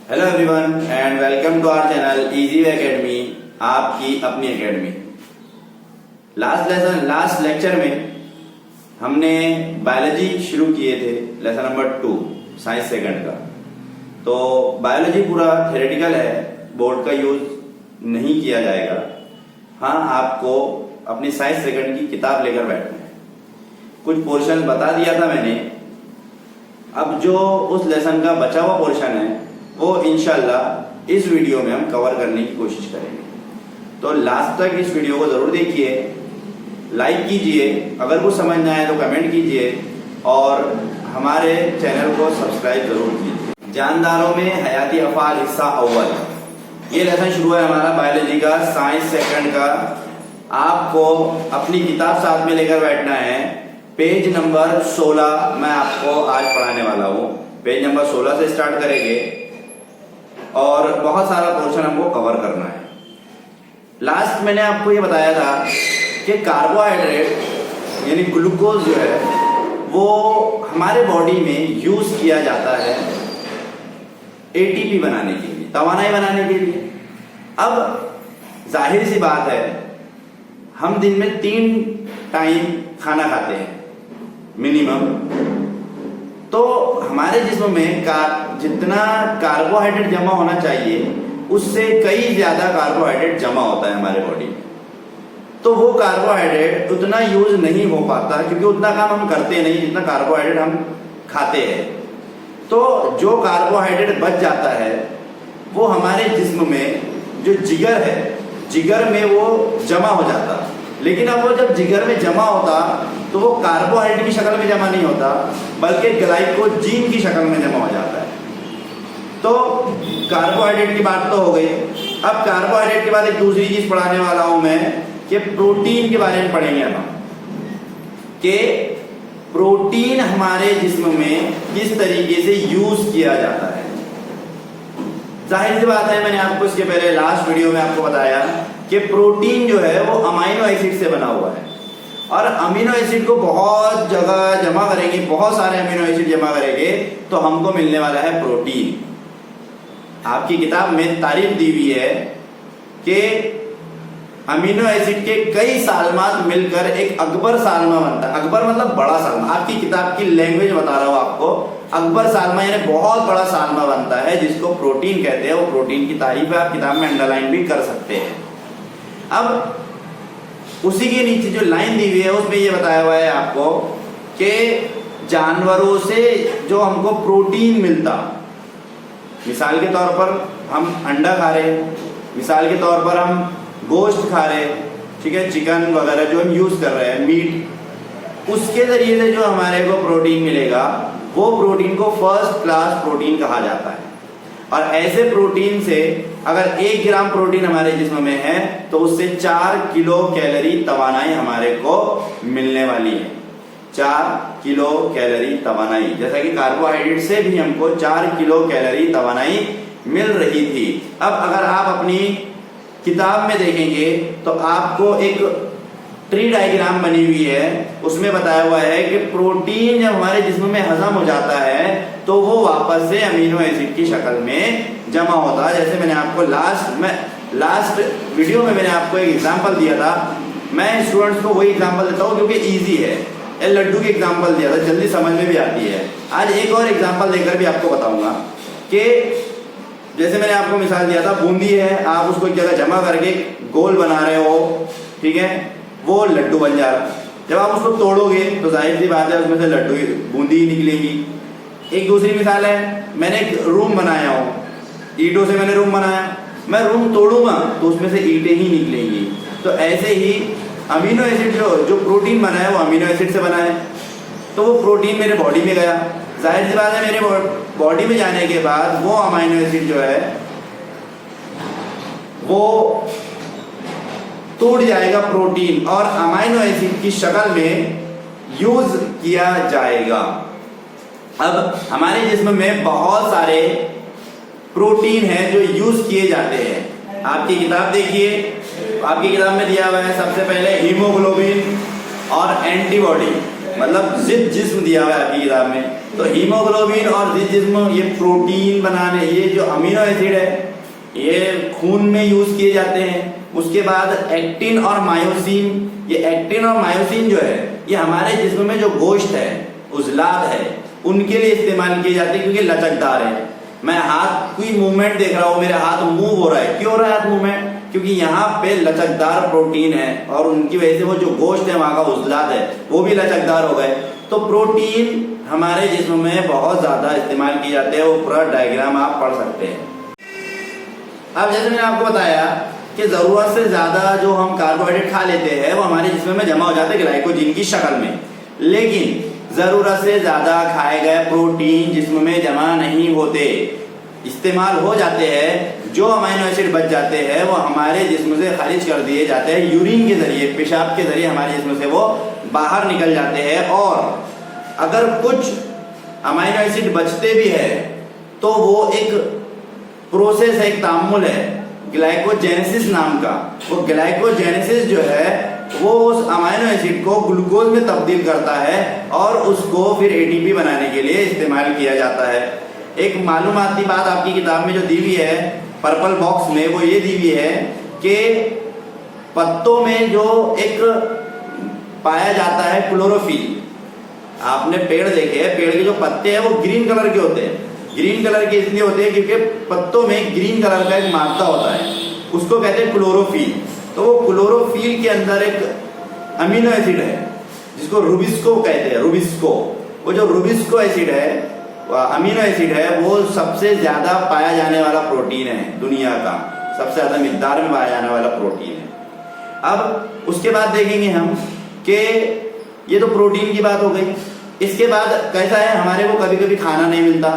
Hello everyone and welcome to our channel easy way academy, आपकी अपनी academy. Last lecture में हमने biology शुरू किए थे, लेसन नंबर 2 साइंस सेकंड का। तो बायोलॉजी पूरा थ्योरेटिकल है, बोर्ड का यूज नहीं किया जाएगा। हाँ, आपको अपनी साइंस सेकंड की किताब लेकर बैठना है। कुछ पोर्शन बता दिया था मैंने, अब जो उस लेसन का बचा हुआ पोर्शन है वो इंशाल्लाह इस वीडियो में हम कवर करने की कोशिश करेंगे। तो लास्ट तक इस वीडियो को जरूर देखिए, लाइक कीजिए, अगर कुछ समझ ना आए तो कमेंट कीजिए और हमारे चैनल को सब्सक्राइब जरूर कीजिए। जानदारों में हयाती अफाल हिस्सा अव्वल, ये लेसन शुरू है हमारा बायोलॉजी का साइंस सेकंड का। आपको अपनी किताब साथ में लेकर बैठना है। पेज नंबर 16 मैं आपको आज पढ़ाने वाला हूँ। पेज नंबर 16 से स्टार्ट करेंगे और बहुत सारा पोर्शन हमको कवर करना है। लास्ट मैंने आपको ये बताया था कि कार्बोहाइड्रेट यानी ग्लूकोज जो है वो हमारे बॉडी में यूज किया जाता है एटीपी बनाने के लिए, तवानाई बनाने के लिए। अब जाहिर सी बात है, हम दिन में 3 टाइम खाना खाते हैं मिनिमम। तो हमारे जिस्म में जितना कार्बोहाइड्रेट जमा होना चाहिए उससे कई ज्यादा कार्बोहाइड्रेट जमा होता है हमारे बॉडी में। तो वो कार्बोहाइड्रेट उतना यूज नहीं हो पाता क्योंकि उतना काम हम करते नहीं जितना कार्बोहाइड्रेट हम खाते हैं। तो जो कार्बोहाइड्रेट बच जाता है वो हमारे जिस्म में जो जिगर है, जिगर में वो जमा हो जाता। लेकिन अब वो जब जिगर में जमा होता तो वो कार्बोहाइड्रेट की शक्ल में जमा नहीं होता बल्कि ग्लाइकोजीन की शक्ल में जमा हो जाता है। तो कार्बोहाइड्रेट की बात तो हो गई। अब कार्बोहाइड्रेट के बाद एक दूसरी चीज पढ़ाने वाला हूं मैं कि प्रोटीन के बारे में पढ़ेंगे हम, कि प्रोटीन हमारे जिस्म में किस तरीके से यूज किया जाता है। जाहिर सी बात है, मैंने आपको इसके पहले लास्ट वीडियो में आपको बताया कि प्रोटीन जो है वो अमीनो एसिड से बना हुआ है और अमीनो एसिड को बहुत जगह जमा करेंगे, बहुत सारे अमीनो एसिड जमा करेंगे तो हमको मिलने वाला है प्रोटीन। आपकी किताब में तारीफ दी हुई है कि अमीनो एसिड के कई सालमात मिलकर एक अकबर सालमा बनता है। अकबर मतलब बड़ा सालमा, आपकी किताब की लैंग्वेज बता रहा हूं आपको। अकबर सालमा यानी बहुत बड़ा सालमा बनता है जिसको प्रोटीन कहते हैं। वो प्रोटीन की तारीफ है, आप किताब में अंडरलाइन भी कर सकते हैं। अब उसी के नीचे जो लाइन दी हुई है उसमें ये बताया हुआ है आपको कि जानवरों से जो हमको प्रोटीन मिलता, मिसाल के तौर पर हम अंडा खा रहे हैं, मिसाल के तौर पर हम गोश्त खा रहे हैं, ठीक है, चिकन वगैरह जो हम यूज कर रहे हैं, मीट, उसके जरिए से जो हमारे को प्रोटीन मिलेगा वो प्रोटीन को फर्स्ट क्लास प्रोटीन कहा जाता है। और ऐसे प्रोटीन से अगर 1 ग्राम प्रोटीन हमारे जिस्म में है तो उससे 4 किलो कैलोरी तवानाई हमारे को मिलने वाली है। 4 किलो कैलोरी तवानाई, जैसा कि कार्बोहाइड्रेट से भी हमको 4 किलो कैलोरी तवानाई मिल रही थी। अब अगर आप अपनी किताब में देखेंगे तो आपको एक ट्री डायग्राम बनी हुई है, उसमें बताया हुआ है कि प्रोटीन जब हमारे जिस्म में हजम हो जाता है तो वो वापस से अमीनो एसिड की शक्ल में जमा होता है। जैसे मैंने आपको लास्ट वीडियो में मैंने आपको एक एग्जांपल दिया था। मैं स्टूडेंट्स को वही एग्जांपल देता हूँ क्योंकि इजी है। लड्डू की एग्जांपल दिया था, जल्दी समझ में भी आती है। आज एक और एग्जांपल देकर भी आपको बताऊंगा कि जैसे मैंने आपको मिसाल दिया था, बूंदी है, आप उसको एक जगह जमा करके गोल बना रहे हो, ठीक है, वो लड्डू बन जा रहा। जब आप उसको तोड़ोगे तो जाहिर सी बात है उसमें से लड्डू बूंदी ही निकलेगी। एक दूसरी मिसाल है, मैंने एक रूम बनाया हो, ईंटों से मैंने रूम बनाया, मैं रूम तोड़ूंगा तो उसमें से ईंटें ही निकलेंगी। तो ऐसे ही अमीनो एसिड जो प्रोटीन बना है वो अमीनो एसिड से बना है। तो वो प्रोटीन मेरे बॉडी में गया, जाहिर सी बात है मेरे बॉडी में जाने के बाद वो अमीनो एसिड जो है वो टूट जाएगा प्रोटीन और अमीनो एसिड की शक्ल में यूज किया जाएगा। अब हमारे जिस्म में बहुत सारे प्रोटीन हैं जो यूज किए जाते हैं। आपकी किताब देखिए, आपकी किताब में दिया हुआ है सबसे पहले हीमोग्लोबिन और एंटीबॉडी। मतलब जिद जिस्म दिया हुआ है आपकी किताब में। तो हीमोग्लोबिन और जिद जिस्म ये प्रोटीन बनाने, ये जो अमीनो एसिड है ये खून में यूज किए जाते हैं। उसके बाद एक्टिन और मायोसिन, ये एक्टिन और मायोसिन जो है ये हमारे जिस्म में जो गोश्त है, उजलाद है, उनके लिए इस्तेमाल किए जाते हैं क्योंकि लचकदार है। मैं हाथ की मूवमेंट देख रहा हूँ, मेरे हाथ मूव हो रहा है, क्यों हो रहा है हाथ मूवमेंट? क्योंकि यहाँ पे लचकदार प्रोटीन है और उनकी वजह से वो जो गोश्त है वहां का उजलाद है वो भी लचकदार हो गए। तो प्रोटीन हमारे जिस्म में बहुत ज्यादा इस्तेमाल किए जाते हैं, वो पूरा डायग्राम आप पढ़ सकते हैं। अब जैसे मैंने आपको बताया कि जरूरत से ज्यादा जो हम कार्बोहाइड्रेट खा लेते हैं वो हमारे जिस्म में जमा हो जाते हैं ग्लाइकोजन की शक्ल में, लेकिन जरूरत से ज्यादा खाए गए प्रोटीन जिस्म में जमा नहीं होते, इस्तेमाल हो जाते हैं। जो अमीनो एसिड बच जाते हैं वो हमारे जिस्म से खारिज कर दिए जाते हैं, यूरिन के जरिए, पेशाब के जरिए हमारे जिस्म से वो बाहर निकल जाते हैं। और अगर कुछ अमीनो एसिड बचते भी है तो वो एक प्रोसेस है, एक तामुल है ग्लाइकोजेनेसिस नाम का। वो ग्लाइकोजेनेसिस जो है वो उस अमीनो एसिड को ग्लूकोज में तब्दील करता है और उसको फिर एटीपी बनाने के लिए इस्तेमाल किया जाता है। एक मालूमाती बात आपकी किताब में जो दी हुई है पर्पल बॉक्स में, वो ये दी हुई है कि पत्तों में जो एक पाया जाता है क्लोरोफिल, आपने पेड़ देखे हैं, पेड़ के जो पत्ते हैं वो ग्रीन कलर के होते हैं। ग्रीन कलर के इसलिए होते हैं क्योंकि पत्तों में ग्रीन कलर का एक मादा होता है, उसको कहते हैं क्लोरोफिल। तो वो क्लोरोफिल के अंदर एक अमीनो एसिड है जिसको रुबिस्को कहते हैं, रुबिस्को। वो जो रुबिस्को एसिड है, अमीनो एसिड है, वो सबसे ज्यादा पाया जाने वाला प्रोटीन है दुनिया का, सबसे ज्यादा मिकदार में पाया जाने वाला प्रोटीन है। अब उसके बाद देखेंगे हम कि ये तो प्रोटीन की बात हो गई। इसके बाद कैसा है, हमारे को कभी कभी खाना नहीं मिलता,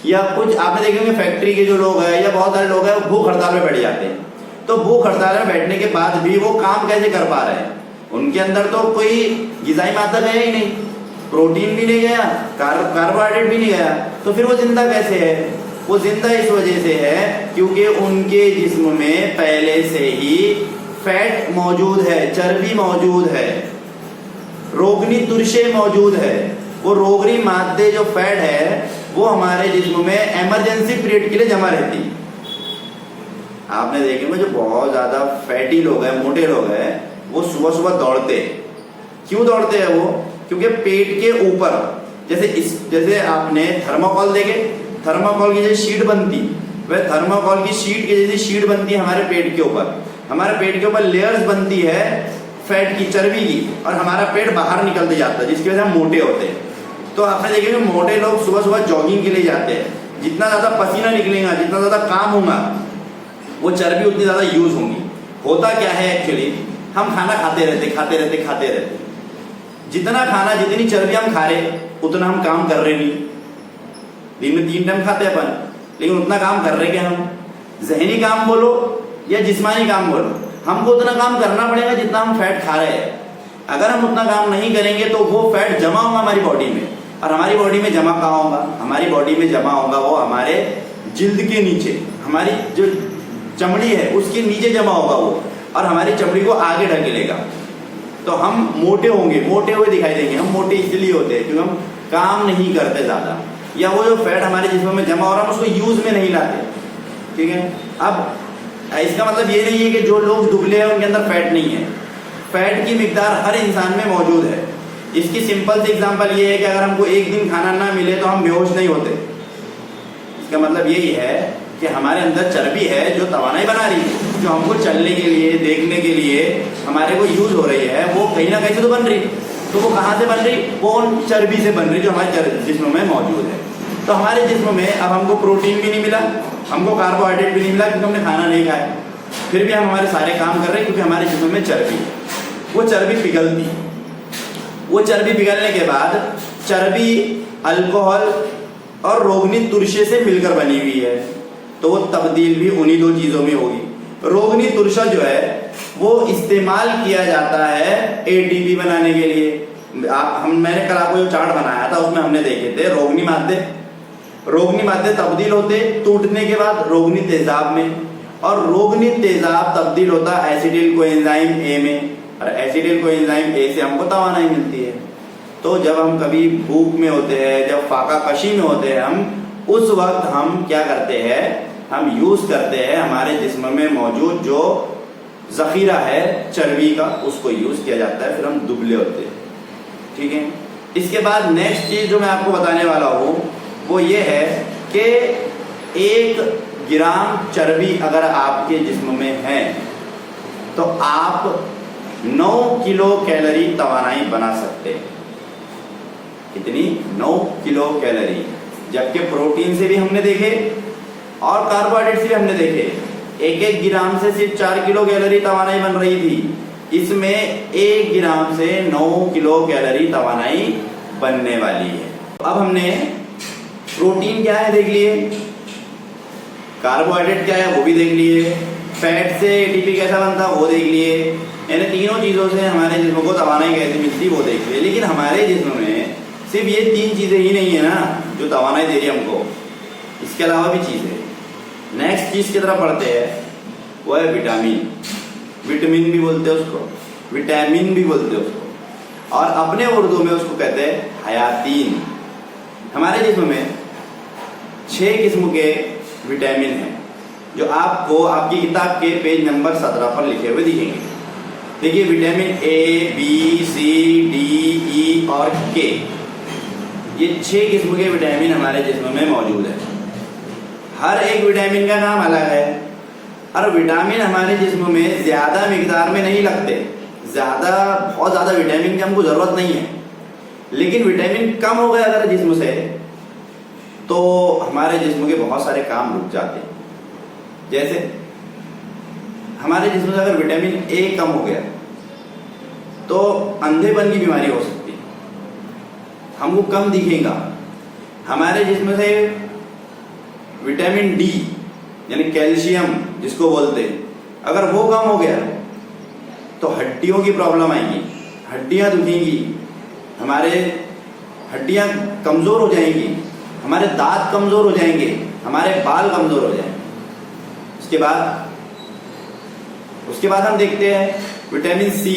या कुछ आपने देखेंगे फैक्ट्री के जो लोग हैं या बहुत सारे लोग हैं वो भूख हड़ताल में बैठ जाते हैं। तो भूख हड़ताल में बैठने के बाद भी वो काम कैसे कर पा रहे हैं? उनके अंदर तो कोई गिजाई मादा गया ही नहीं, प्रोटीन भी नहीं गया, कार्बोहाइड्रेट भी नहीं गया, तो फिर वो जिंदा कैसे है? वो जिंदा इस वजह से है क्योंकि उनके जिस्म में पहले से ही फैट मौजूद है, चर्बी मौजूद है, रोगनी तुरशे मौजूद है। वो रोगनी मादे जो फैट है वो हमारे जिस्म में इमरजेंसी पीरियड के लिए जमा रहती है। आपने देखे में जो बहुत ज्यादा फैटी लोग हैं, मोटे लोग हैं, वो सुबह सुबह दौड़ते हैं। क्यों दौड़ते हैं वो? क्योंकि पेट के ऊपर जैसे आपने थर्माकोल देखे, थर्माकोल की जैसी शीट बनती, वह थर्माकोल की शीट की जैसी शीट बनती है हमारे पेट के ऊपर। हमारे पेट के ऊपर लेयर्स बनती है फैट की, चर्बी की, और हमारा पेट बाहर निकलते जाता है जिसकी वजह से हम मोटे होते हैं। तो आपने देखे मोटे लोग सुबह सुबह जॉगिंग के लिए जाते हैं, जितना ज्यादा पसीना निकलेगा, जितना ज्यादा काम होगा, वो चर्बी उतनी ज्यादा यूज होगी। होता क्या है एक्चुअली, हम खाना खाते रहते, जितना खाना, जितनी चर्बी हम खा रहे उतना हम काम कर रहे नहीं। दिन में 3 टाइम खाते अपन, लेकिन उतना काम कर रहे क्या हम? जहनी काम बोलो या जिस्मानी काम बोलो, हमको उतना काम करना पड़ेगा जितना हम फैट खा रहे हैं। अगर हम उतना काम नहीं करेंगे तो वो फैट जमा होगा हमारी बॉडी में, और हमारी बॉडी में जमा कहाँ होगा? हमारी बॉडी में जमा होगा वो हमारे जिल्द के नीचे, हमारी जो चमड़ी है उसके नीचे जमा होगा वो, और हमारी चमड़ी को आगे ढकेलेगा। तो हम मोटे होंगे, मोटे हुए दिखाई देंगे। हम मोटे इसलिए होते हैं क्योंकि हम काम नहीं करते ज्यादा, या वो जो फैट हमारे जिस्म में जमा हो रहा है उसको यूज में नहीं लाते। ठीक है, अब इसका मतलब ये नहीं है कि जो लोग दुबले हैं उनके अंदर फैट नहीं है। फैट की मिकदार हर इंसान में मौजूद है। इसकी सिंपल सी एग्जांपल ये है कि अगर हमको एक दिन खाना ना मिले तो हम बेहोश नहीं होते। इसका मतलब यही है कि हमारे अंदर चर्बी है जो तवानाई बना रही है, जो हमको चलने के लिए, देखने के लिए हमारे को यूज हो रही है, वो कहीं ना कहीं से तो बन रही। तो वो कहाँ से बन रही? वो उन चर्बी से बन रही जो हमारे जिस्म में मौजूद है। तो हमारे जिस्म में अब हमको प्रोटीन भी नहीं मिला, हमको कार्बोहाइड्रेट भी नहीं मिला क्योंकि हमने खाना नहीं खाया, फिर भी हम हमारे सारे काम कर रहे हैं क्योंकि हमारे जिस्म में चर्बी है। वो चर्बी पिघलती, वो चर्बी पिघलने के बाद चर्बी अल्कोहल और रोगनी तुरशे से मिलकर बनी हुई है, तो वो तब्दील भी उन्हीं 2 चीजों में होगी। रोगनी तुरशा जो है वो इस्तेमाल किया जाता है एटीपी बनाने के लिए। मैंने कल आपको जो चार्ट बनाया था उसमें हमने देखे थे रोगनी मादे तब्दील होते टूटने के बाद रोगनी तेजाब में, और रोगनी तेजाब तब्दील होता एसिटिल कोएंजाइम ए में, और एसिटिल कोएंजाइम ए से हमको तवानाई मिलती है। तो जब हम कभी भूख में होते हैं, जब फाका कशी में होते हैं हम, उस वक्त हम क्या करते हैं, हम यूज करते हैं हमारे जिस्म में मौजूद जो जखीरा है चर्बी का, उसको यूज किया जाता है, फिर हम दुबले होते हैं। ठीक है। इसके बाद नेक्स्ट चीज जो मैं आपको बताने वाला हूं वो ये है कि 1 ग्राम चर्बी अगर आपके जिस्म में है तो आप 9 किलो कैलोरी तवानाई बना सकते हैं। कितनी? 9 किलो कैलोरी। जबकि प्रोटीन से भी हमने देखे और कार्बोहाइड्रेट से भी हमने देखे, 1-1 ग्राम से सिर्फ 4 किलो कैलोरी तवानाई बन रही थी, इसमें 1 ग्राम से 9 किलो कैलोरी तवानाई बनने वाली है। अब हमने प्रोटीन क्या है देख लिए, कार्बोहाइड्रेट क्या है वो भी देख लिए, फैट से एटीपी कैसा बनता वो देख लिए, यानी तीनों चीजों से हमारे जिस्म को तवानाई कैसे मिलती वो देख लिए। लेकिन हमारे जिस्म में सिर्फ ये 3 चीजें ही नहीं है ना जो तवानाई दे रही है हमको, इसके अलावा भी चीजें। नेक्स्ट चीज की तरफ बढ़ते हैं, वो है विटामिन। विटामिन भी बोलते हैं उसको, विटामिन भी बोलते हैं उसको, और अपने उर्दू में उसको कहते हैं हयातीन। हमारे जिस्म में 6 किस्म के विटामिन हैं जो आपको आपकी किताब के पेज नंबर 17 पर लिखे हुए दिखेंगे। देखिए, vitamin A, B, C, D, E और K, ये 6 किस्म के विटामिन हमारे जिस्म में मौजूद है। हर एक विटामिन का नाम अलग है, और विटामिन हमारे जिस्म में ज्यादा मिकदार में नहीं लगते, बहुत ज्यादा विटामिन की हमको जरूरत नहीं है। लेकिन विटामिन कम हो गया अगर जिस्म से तो हमारे जिस्म के बहुत सारे काम रुक जाते हैं। जैसे हमारे जिस्म से अगर विटामिन A कम हो गया तो अंधेपन की बीमारी हो सकती है, हमको कम दिखेगा। हमारे जिस्म से विटामिन D यानी कैल्शियम जिसको बोलते हैं, अगर वो कम हो गया तो हड्डियों की प्रॉब्लम आएगी, हड्डियां दुखेंगी, हमारे हड्डियां कमजोर हो जाएंगी, हमारे दांत कमजोर हो जाएंगे, हमारे बाल कमजोर हो जाएंगे। उसके बाद हम देखते हैं विटामिन C।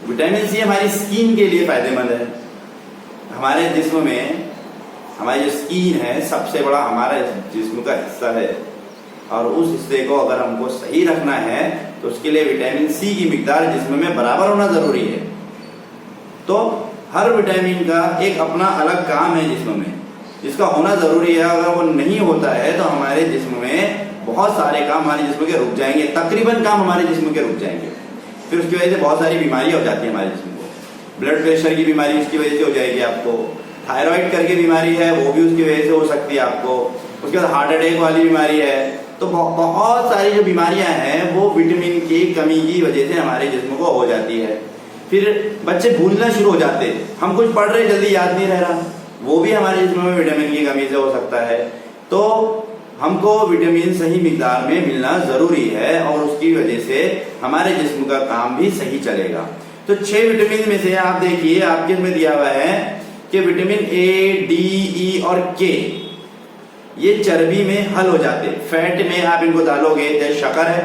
विटामिन C हमारी स्किन के लिए फायदेमंद है। हमारे जिस्म में हमारी जो स्किन है सबसे बड़ा हमारा जिस्म का हिस्सा है, और उस हिस्से को अगर हमको सही रखना है तो उसके लिए विटामिन C की मिकदार जिस्म में बराबर होना जरूरी है। तो हर विटामिन का एक अपना अलग काम है जिस्म में, जिसका होना जरूरी है। अगर वो नहीं होता है तो हमारे जिस्म में बहुत सारे काम हमारे जिस्म के रुक जाएंगे, तकरीबन काम हमारे जिस्म के रुक जाएंगे। फिर उसकी वजह से बहुत सारी बीमारियां हो जाती है हमारे जिस्म को। ब्लड प्रेशर की बीमारी उसकी वजह से हो जाएगी आपको, थायराइड करके बीमारी है वो भी उसकी वजह से हो सकती है आपको, उसके बाद हार्ट अटैक वाली बीमारी है। तो बहुत सारी जो बीमारियां हैं वो विटामिन की कमी की वजह से हमारे जिस्म को हो जाती है। फिर बच्चे भूलना शुरू हो जाते, हम कुछ पढ़ रहे जल्दी याद नहीं रह रहा, वो भी हमारे जिस्म में विटामिन की कमी से हो सकता है। तो हमको विटामिन सही मिकदार में मिलना जरूरी है, और उसकी वजह से हमारे जिस्म का काम भी सही चलेगा। तो 6 विटामिन में से आप देखिए आपके में दिया हुआ है कि विटामिन A, D, E और K ये चर्बी में हल हो जाते हैं। फैट में आप इनको डालोगे, जैसे शक्कर है,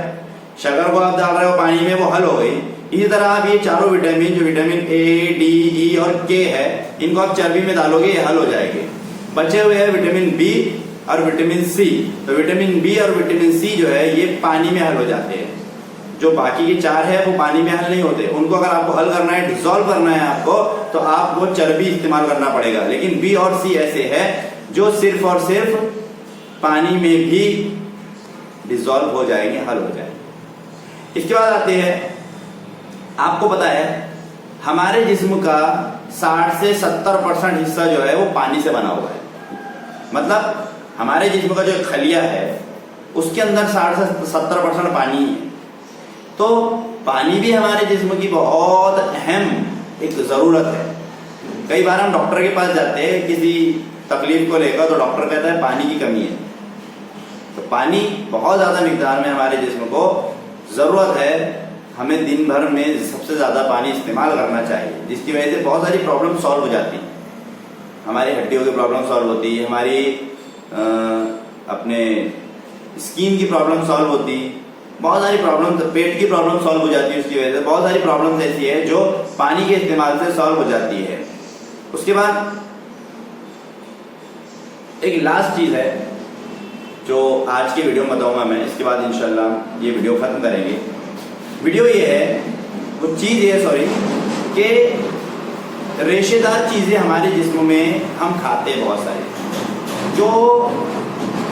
शक्कर को आप डाल रहे हो पानी में, वो हल हो गई। इसी तरह आप ये चारों विटामिन जो विटामिन A, D, E और K है, इनको आप चर्बी में डालोगे, ये हल हो जाएंगे। बचे हुए हैं विटामिन B और विटामिन C। तो विटामिन B और विटामिन C जो है ये पानी में हल हो जाते हैं। जो बाकी के 4 है वो पानी में हल नहीं होते, उनको अगर आपको हल करना है, डिसॉल्व करना है आपको, तो आपको चर्बी इस्तेमाल करना पड़ेगा। लेकिन B और C ऐसे है जो सिर्फ और सिर्फ पानी में भी डिसॉल्व हो जाएंगे, हल हो जाएंगे। इसके बाद आते हैं, आपको पता है हमारे जिस्म का 60 से 70% हिस्सा जो है वो पानी से बना हुआ है। मतलब हमारे जिस्म का जो खलिया है उसके अंदर 60 से 70% पानी है। तो पानी भी हमारे जिस्म की बहुत अहम एक जरूरत है। कई बार हम डॉक्टर के पास जाते हैं किसी तकलीफ को लेकर, तो डॉक्टर कहता है पानी की कमी है। तो पानी बहुत ज्यादा मिकदार में हमारे जिस्म को जरूरत है। हमें दिन भर में सबसे ज्यादा पानी इस्तेमाल करना चाहिए, जिसकी वजह से बहुत सारी प्रॉब्लम सॉल्व हो जाती है। हमारी हड्डियों की प्रॉब्लम सॉल्व होती है, हमारी अपने स्किन की प्रॉब्लम सॉल्व होती, बहुत सारी प्रॉब्लम, पेट की प्रॉब्लम सॉल्व हो जाती है। उसकी वजह से बहुत सारी प्रॉब्लम्स ऐसी है जो पानी के इस्तेमाल से सॉल्व हो जाती है। उसके बाद एक लास्ट चीज है जो आज के वीडियो में बताऊंगा मैं, इसके बाद इंशाल्लाह ये वीडियो खत्म करेंगे। वीडियो ये है, वो चीज ये सॉरी कि रेशेदार चीजें हमारे जिस्म में हम खाते हैं बहुत सारी, जो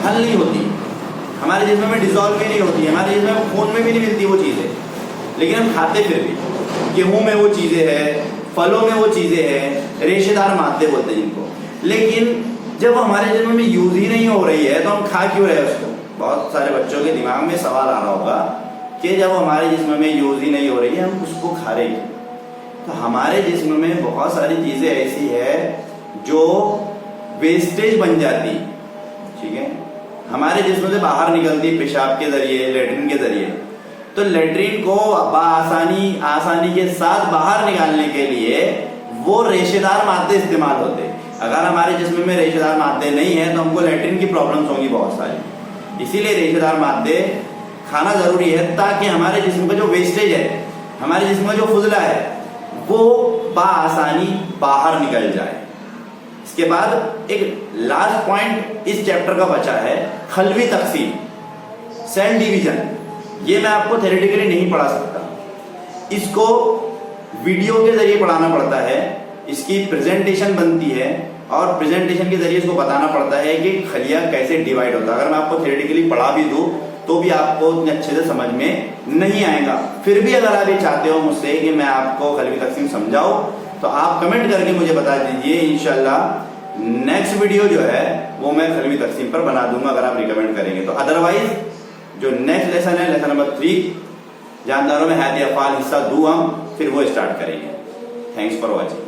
हल नहीं होती, हमारे जिस्म में डिजॉल्व भी नहीं होती, हमारे जिस्म में खून में भी नहीं मिलती वो चीजें, लेकिन हम खाते फिर भी। गेहूं में वो चीजें हैं, फलों में वो चीजें हैं, रेशेदार मादे बोलते हैं जिनको, लेकिन जब हमारे जिस्म में यूज ही नहीं हो रही है तो हम खा क्यों रहे उसको। बहुत सारे बच्चों के दिमाग में सवाल आ रहा होगा कि जब हमारे जिस्म में यूज ही नहीं हो रही है हम उसको खा रहे हैं। तो हमारे जिस्म में बहुत सारी चीजें ऐसी है जो वेस्टेज बन जाती, ठीक है, हमारे जिस्म से बाहर निकलती पेशाब के जरिए, लेटरिन के जरिए। तो लेटरिन को आसानी के साथ बाहर निकालने के लिए वो रेशेदार मादे इस्तेमाल होते हैं। अगर हमारे जिस्म में रेशेदार मादे नहीं है तो हमको लेटरिन की प्रॉब्लम्स होंगी बहुत सारी। इसीलिए रेशेदार मादे खाना जरूरी है ताकि हमारे जिस्म का जो वेस्टेज है, हमारे जिस्म का जो फुजला है, वो आसानी बाहर निकल जाए। इसके बाद एक लास्ट पॉइंट इस चैप्टर का बचा है, खलवी तकसीम, सेल डिवीजन। ये मैं आपको थ्योरेटिकली नहीं पढ़ा सकता, इसको वीडियो के जरिए पढ़ाना पड़ता है, इसकी प्रेजेंटेशन बनती है और प्रेजेंटेशन के जरिए इसको बताना पड़ता है कि खलिया कैसे डिवाइड होता है। अगर मैं आपको थ्योरेटिकली पढ़ा भी दूं तो भी आपको उतने अच्छे से समझ में नहीं आएगा। फिर भी अगर आप ये चाहते हो मुझसे कि मैं आपको खलवी तकसीम समझाऊं तो आप कमेंट करके मुझे बता दीजिए। इंशाल्लाह नेक्स्ट वीडियो जो है वो मैं खलवी तकसीम पर बना दूंगा अगर आप रिकमेंड करेंगे तो। अदरवाइज जो नेक्स्ट लेसन है, लेसन नंबर 3, जानदारों में हैद अफ़आल हिस्सा 2 हम फिर वो स्टार्ट करेंगे। Thanks for watching.